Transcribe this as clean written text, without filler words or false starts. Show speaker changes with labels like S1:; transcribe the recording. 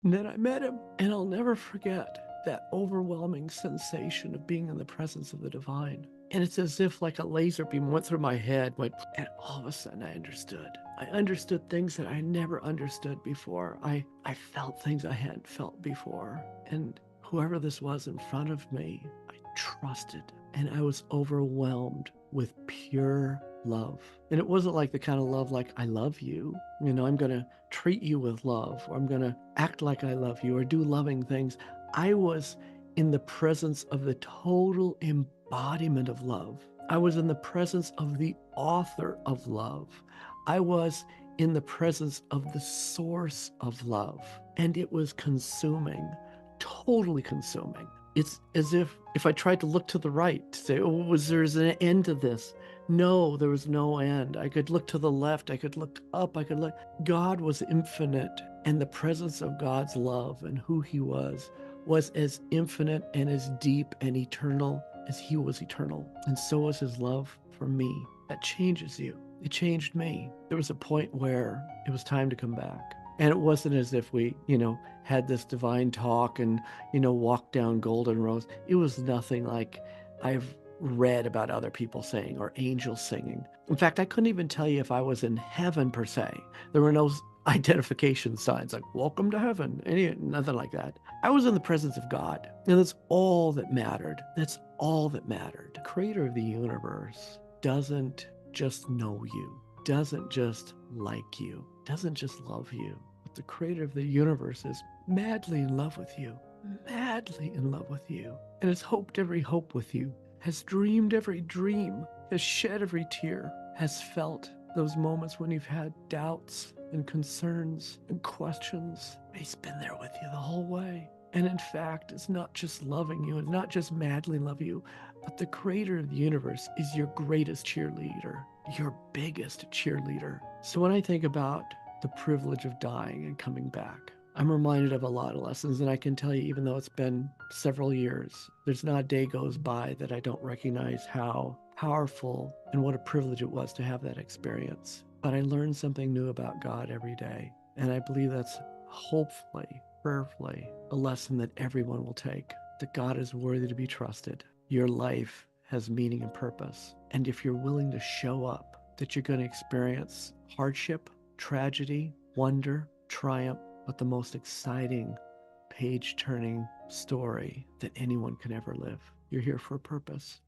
S1: And then I met him, and I'll never forget that overwhelming sensation of being in the presence of the divine. And it's as if like a laser beam went through my head, and all of a sudden I understood. I understood things that I never understood before. I felt things I hadn't felt before. And whoever this was in front of me, I trusted. And I was overwhelmed with pure love. And it wasn't like the kind of love like, I love you. You know, I'm going to treat you with love, or I'm going to act like I love you, or do loving things. I was in the presence of the total embodiment of love. I was in the presence of the author of love. I was in the presence of the source of love. And it was consuming, totally consuming. It's as if I tried to look to the right to say, oh, there's an end to this? No, there was no end. I could look to the left. I could look up. I could look. God was infinite, and the presence of God's love and who he was as infinite and as deep and eternal as he was eternal. And so was his love for me. That changes you. It changed me. There was a point where it was time to come back. And it wasn't as if we, had this divine talk and, walked down golden roads. It was nothing like I've read about other people saying or angels singing. In fact, I couldn't even tell you if I was in heaven per se. There were no identification signs like welcome to heaven, nothing like that. I was in the presence of God, and that's all that mattered. That's all that mattered. The creator of the universe doesn't just know you, doesn't just like you, doesn't just love you. But the creator of the universe is madly in love with you, madly in love with you, and has hoped every hope with you, has dreamed every dream, has shed every tear, has felt those moments when you've had doubts and concerns and questions. He's been there with you the whole way. And in fact, it's not just loving you, it's not just madly love you, but the creator of the universe is your greatest cheerleader, your biggest cheerleader. So when I think about the privilege of dying and coming back, I'm reminded of a lot of lessons. And I can tell you, even though it's been several years, there's not a day goes by that I don't recognize how powerful and what a privilege it was to have that experience. But I learn something new about God every day. And I believe that's hopefully, prayerfully, a lesson that everyone will take, that God is worthy to be trusted. Your life has meaning and purpose. And if you're willing to show up, that you're going to experience hardship, tragedy, wonder, triumph, but the most exciting, page-turning story that anyone can ever live. You're here for a purpose.